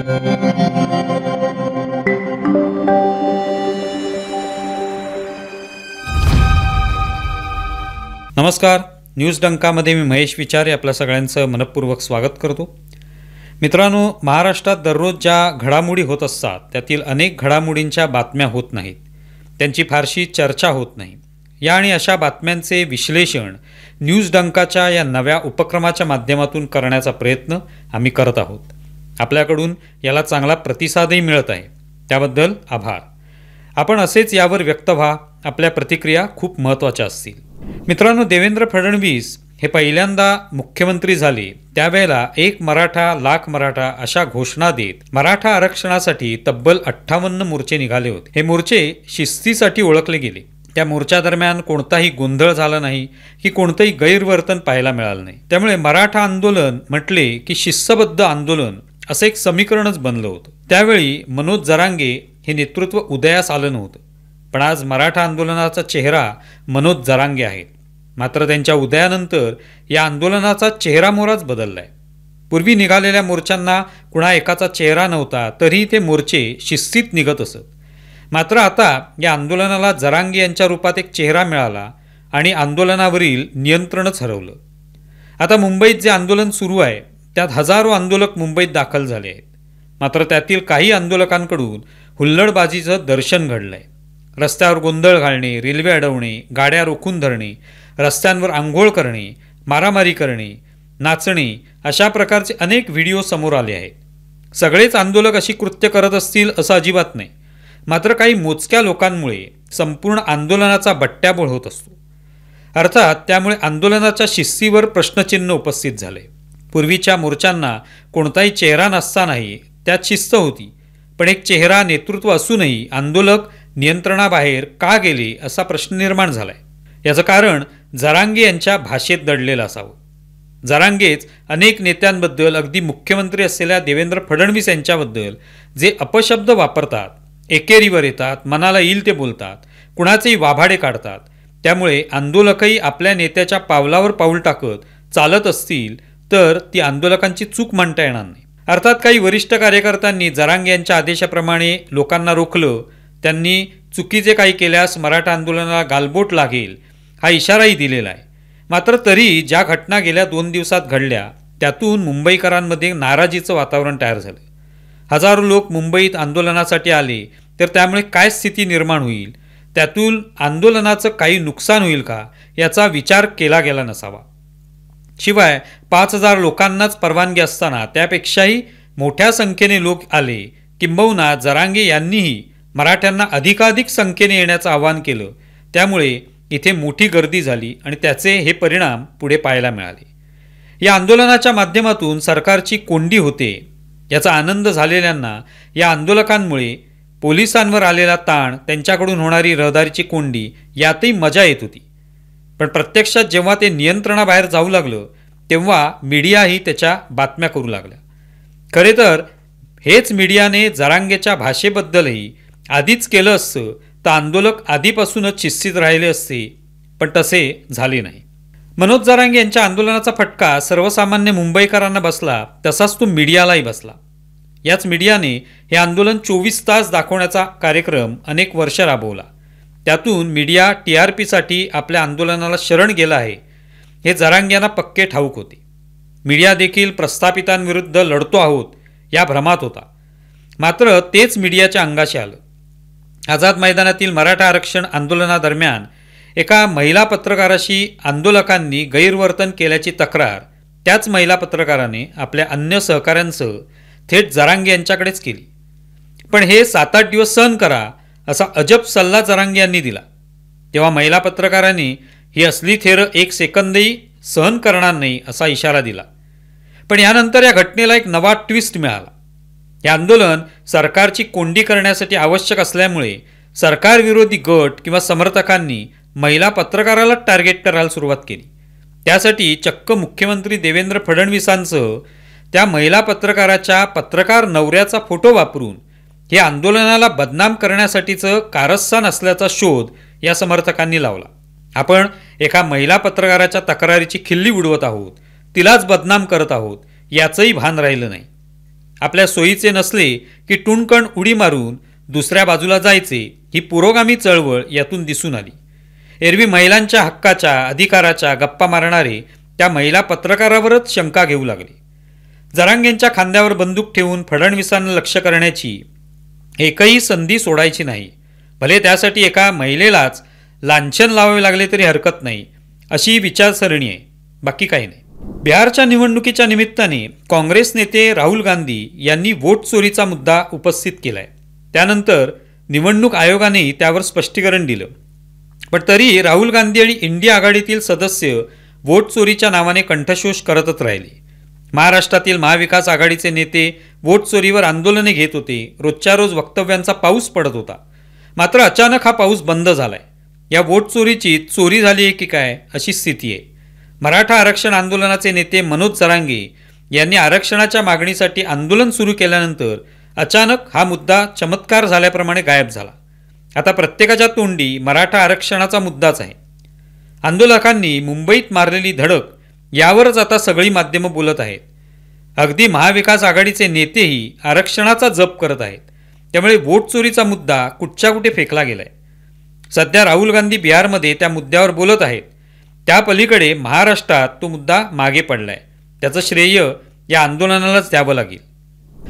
नमस्कार, न्यूज डंकामध्ये मी महेश विचारे आपल्या सगळ्यांचं मनपूर्वक स्वागत करतो। मित्रांनो, महाराष्ट्रात दररोज ज्या घडामोडी होत असतात त्यातील अनेक घडामोडींच्या बातम्या होत नाहीत, त्यांची फारशी चर्चा होत नाही। या आणि अशा बातम्यांचे विश्लेषण न्यूज डंकाच्या या नव्या उपक्रमाच्या माध्यमातून करण्याचा प्रयत्न आम्ही करत आहोत। आपल्याकडून याला चांगला प्रतिसादही मिळत आहे, त्याबद्दल आभार। आपण असेच यावर व्यक्त व्हा, आपल्या प्रतिक्रिया खूप महत्त्वाच्या असतील। मित्रांनो, देवेंद्र फडणवीस हे पहिल्यांदा मुख्यमंत्री झाले त्यावेळेला एक मराठा लाख मराठा अशा घोषणा देत मराठा आरक्षणासाठी तब्बल 58 मोर्चे निघाले होते। हे मोर्चे शिस्तीसाठी ओळखले गेले। त्या मोर्चादरम्यान कोणताही गोंधळ झाला नाही की कोणतेही गैरवर्तन पाहायला मिळालं नाही। त्यामुळे मराठा आंदोलन म्हटले की शिस्तबद्ध आंदोलन असं एक समीकरणच बनलं होतं। त्यावेळी मनोज जरांगे हे नेतृत्व उदयास आलं नव्हतं, पण आज मराठा आंदोलनाचा चेहरा मनोज जरांगे आहेत। मात्र त्यांच्या उदयानंतर या आंदोलनाचा चेहरामोहराच बदललाय। पूर्वी निघालेल्या मोर्चांना कुणा एकाचा चेहरा नव्हता, तरी ते मोर्चे शिस्तीत निघत असत। मात्र आता या आंदोलनाला जरांगे यांच्या रूपात एक चेहरा मिळाला आणि आंदोलनावरील नियंत्रणच हरवलं। आता मुंबईत जे आंदोलन सुरू आहे त्यात हजारो आंदोलक मुंबईत दाखल झाले आहेत। मात्र त्यातील काही आंदोलकांकडून हुल्लडबाजीचं दर्शन घडलंय। रस्त्यावर गोंधळ घालणे, रेल्वे अडवणे, गाड्या रोखून धरणे, रस्त्यांवर आंघोळ करणे, मारामारी करणे, नाचणे अशा प्रकारचे अनेक व्हिडिओ समोर आले आहेत। सगळेच आंदोलक अशी कृत्य करत असतील असं अजिबात नाही, मात्र काही मोजक्या लोकांमुळे संपूर्ण आंदोलनाचा बट्ट्याबोळ होत असतो। अर्थात त्यामुळे आंदोलनाच्या शिस्तीवर प्रश्नचिन्ह उपस्थित झाले। पूर्वीच्या मोर्चांना कोणताही चेहरा नसतानाही त्यात शिस्त होती, पण एक चेहरा नेतृत्व असूनही आंदोलक नियंत्रणाबाहेर का गेले असा प्रश्न निर्माण झालाय। याचं कारण जरांगे यांच्या भाषेत दडलेलं असावं। जरांगेच अनेक नेत्यांबद्दल, अगदी मुख्यमंत्री असलेल्या देवेंद्र फडणवीस यांच्याबद्दल जे अपशब्द वापरतात, एकेरीवर येतात, मनाला येईल ते बोलतात, कुणाचेही वाभाडे काढतात। त्यामुळे आंदोलकही आपल्या नेत्याच्या पावलावर पाऊल टाकत चालत असतील तर ती आंदोलकांची चूक म्हणता येणार नाही। अर्थात काही वरिष्ठ कार्यकर्त्यांनी जरांगे यांच्या आदेशाप्रमाणे लोकांना रोखलं, त्यांनी चुकीचे काही केल्यास मराठा आंदोलनाला गालबोट लागेल हा इशाराही दिलेला आहे। मात्र तरी ज्या घटना गेल्या 2 दिवसात घडल्या त्यातून मुंबईकरांमध्ये नाराजीचं वातावरण तयार झालं। हजारो लोक मुंबईत आंदोलनासाठी आले तर त्यामुळे काय स्थिती निर्माण होईल, त्यातून आंदोलनाचं काही नुकसान होईल का याचा विचार केला गेला नसावा। शिवाय 5000 लोकांनाच परवानगी असताना त्यापेक्षाही मोठ्या संख्येने लोक आले। किंबहुना जरांगे यांनीही मराठ्यांना अधिकाधिक संख्येने येण्याचं आवाहन केलं, त्यामुळे इथे मोठी गर्दी झाली आणि त्याचे हे परिणाम पुढे पाहायला मिळाले। या आंदोलनाच्या माध्यमातून सरकारची कोंडी होते याचा आनंद झालेल्यांना या आंदोलकांमुळे पोलिसांवर आलेला ताण, त्यांच्याकडून होणारी रहदारीची कोंडी यातही मजा येत होती। पण प्रत्यक्षात जेव्हा ते नियंत्रणाबाहेर जाऊ लागलं तेव्हा मीडियाही त्याच्या बातम्या करू लागल्या। खरे तर हेच मीडियाने जरांगेच्या भाषेबद्दलही आधीच केलं असतं तर आंदोलक आधीपासूनच शिस्तीत राहिले असते, पण तसे झाले नाही। मनोज जरांगे यांच्या आंदोलनाचा फटका सर्वसामान्य मुंबईकरांना बसला, तसाच तो मीडियालाही बसला। याच मीडियाने हे आंदोलन 24 तास दाखवण्याचा कार्यक्रम अनेक वर्ष राबवला। त्यातून मीडिया TRPसाठी आपल्या आंदोलनाला शरण गेला आहे हे जरांगे यांना पक्के ठाऊक होते। मीडिया देखील प्रस्थापितांविरुद्ध लढतो आहोत या भ्रमात होता। मात्र तेच मीडियाच्या अंगाशी आलं। आझाद मैदानातील मराठा आरक्षण आंदोलनादरम्यान एका महिला पत्रकाराशी आंदोलकांनी गैरवर्तन केल्याची तक्रार त्याच महिला पत्रकाराने आपल्या अन्य सहकाऱ्यांसह थेट जरांगे यांच्याकडेच केली। पण हे 7-8 दिवस सहन करा असा अजब सल्ला जरांगे यांनी दिला। तेव्हा महिला पत्रकारांनी ही असली थेर 1 सेकंदही सहन करणार नाही असा इशारा दिला। पण यानंतर या घटनेला एक नवा ट्विस्ट मिळाला। हे आंदोलन सरकारची कोंडी करण्यासाठी आवश्यक असल्यामुळे सरकारविरोधी गट किंवा समर्थकांनी महिला पत्रकाराला टार्गेट करायला सुरुवात केली। त्यासाठी चक्क मुख्यमंत्री देवेंद्र फडणवीसांसह त्या महिला पत्रकाराच्या पत्रकार नवऱ्याचा फोटो वापरून हे आंदोलनाला बदनाम करण्यासाठीचं कारस्थान असल्याचा शोध या समर्थकांनी लावला। आपण एका महिला पत्रकाराच्या तक्रारीची खिल्ली उडवत आहोत, तिलाच बदनाम करत आहोत याचंही भान राहिलं नाही। आपल्या सोयीचे नसले की टुणकण उडी मारून दुसऱ्या बाजूला जायचे ही पुरोगामी चळवळ यातून दिसून आली. एरवी महिलांच्या हक्काच्या अधिकाराच्या गप्पा मारणारे त्या महिला पत्रकारावरच शंका घेऊ लागले. जरांगेंच्या खांद्यावर बंदूक ठेवून फडणवीसांना लक्ष करण्याची एकही संधी सोडायची नाही, भले त्यासाठी एका महिलेलाच लांछन लावावे लागले तरी हरकत नाही, अशी विचारसरणी आहे, बाकी काही नाही. बिहारच्या निवडणुकीच्या निमित्ताने काँग्रेस नेते राहुल गांधी यांनी वोट चोरीचा मुद्दा उपस्थित केलाय. त्यानंतर निवडणूक आयोगाने त्यावर स्पष्टीकरण दिलं. पण तरी राहुल गांधी आणि इंडिया आघाडीतील सदस्य वोट चोरीच्या नावाने कंठशोष करतच राहिले. महाराष्ट्रातील महाविकास आघाडीचे नेते वोट चोरीवर आंदोलने घेत होते. रोजच्या रोज वक्तव्यांचा पाऊस पडत होता. मात्र अचानक हा पाऊस बंद झालाय. या वोट चोरीची चोरी झाली आहे की काय अशी स्थिती आहे. मराठा आरक्षण आंदोलनाचे नेते मनोज जरांगे यांनी आरक्षणाच्या मागणीसाठी आंदोलन सुरू केल्यानंतर अचानक हा मुद्दा चमत्कार झाल्याप्रमाणे गायब झाला. आता प्रत्येकाच्या तोंडी मराठा आरक्षणाचा मुद्दाच आहे. आंदोलकांनी मुंबईत मारलेली धडक यावरच आता सगळी माध्यमं बोलत आहेत. अगदी महाविकास आघाडीचे नेतेही आरक्षणाचा जप करत आहेत. त्यामुळे वोट चोरीचा मुद्दा कुठच्या कुठे फेकला गेलाय. सध्या राहुल गांधी बिहारमध्ये त्या मुद्द्यावर बोलत आहेत. त्या पलीकडे महाराष्ट्रात तो मुद्दा मागे पडलाय. त्याचं श्रेय या आंदोलनालाच द्यावं लागेल.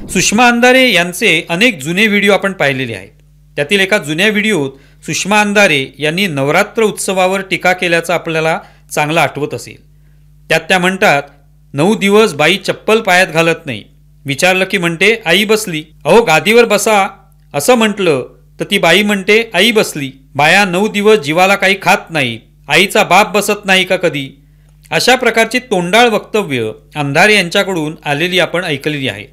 सुषमा अंधारे यांचे अनेक जुने व्हिडिओ आपण पाहिलेले आहेत. त्यातील एका जुन्या व्हिडिओत सुषमा अंधारे यांनी नवरात्र उत्सवावर टीका केल्याचं आपल्याला चांगलं आठवत असेल. त्यात त्या म्हणतात, 9 दिवस बाई चप्पल पायात घालत नाही, विचारलं की म्हणते आई बसली. अहो गादीवर बसा असं म्हटलं तर ती बाई म्हणते आई बसली. बाया 9 दिवस जीवाला काही खात नाहीत, आईचा बाप बसत नाही का कधी. अशा प्रकारची तोंडाळ वक्तव्य अंधारे यांच्याकडून आलेली आपण ऐकलेली आहेत.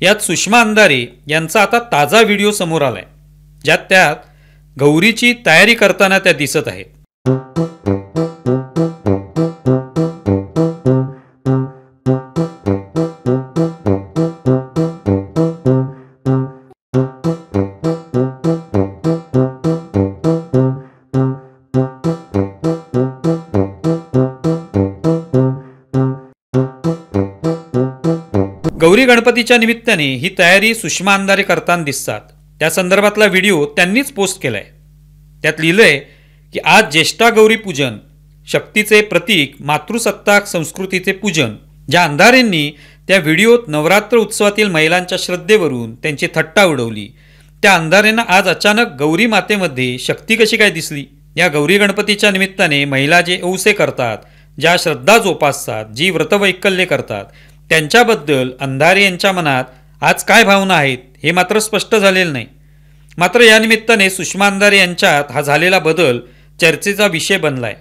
यात सुषमा अंधारे यांचा आता ताजा व्हिडिओ समोर आलाय, ज्यात गौरीची तयारी करताना त्या दिसत आहेत. गौरी गणपतीच्या निमित्ताने ही तयारी सुषमा अंधारे करताना दिसतात. त्या संदर्भातला व्हिडिओ त्यांनीच पोस्ट केलाय. त्यात लिहिलंय की आज ज्येष्ठा गौरी पूजन, शक्तीचे प्रतीक, मातृसत्ताक संस्कृतीचे पूजन. ज्या अंधारेंनी त्या व्हिडिओत नवरात्र उत्सवातील महिलांच्या श्रद्धेवरून त्यांची थट्टा उडवली, त्या अंधारेंना आज अचानक गौरी मातेमध्ये शक्ती कशी काय दिसली. या गौरी गणपतीच्या निमित्ताने महिला जे औसे करतात, ज्या श्रद्धा जोपासतात, जी व्रतवैकल्ये करतात, त्यांच्याबद्दल अंधारे यांच्या मनात आज काय भावना आहेत हे मात्र स्पष्ट झालेलं नाही. मात्र या निमित्ताने सुषमा अंधारे यांच्यात हा झालेला बदल चर्चेचा विषय बनलाय.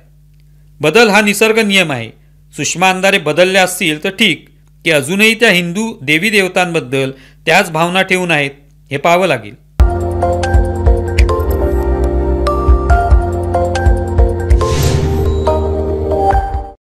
बदल हा निसर्ग नियम आहे. सुषमा अंधारे बदलल्या असतील तर ठीक, की अजूनही त्या हिंदू देवी देवतांबद्दल त्याच भावना ठेवून आहेत हे पाहावं लागेल.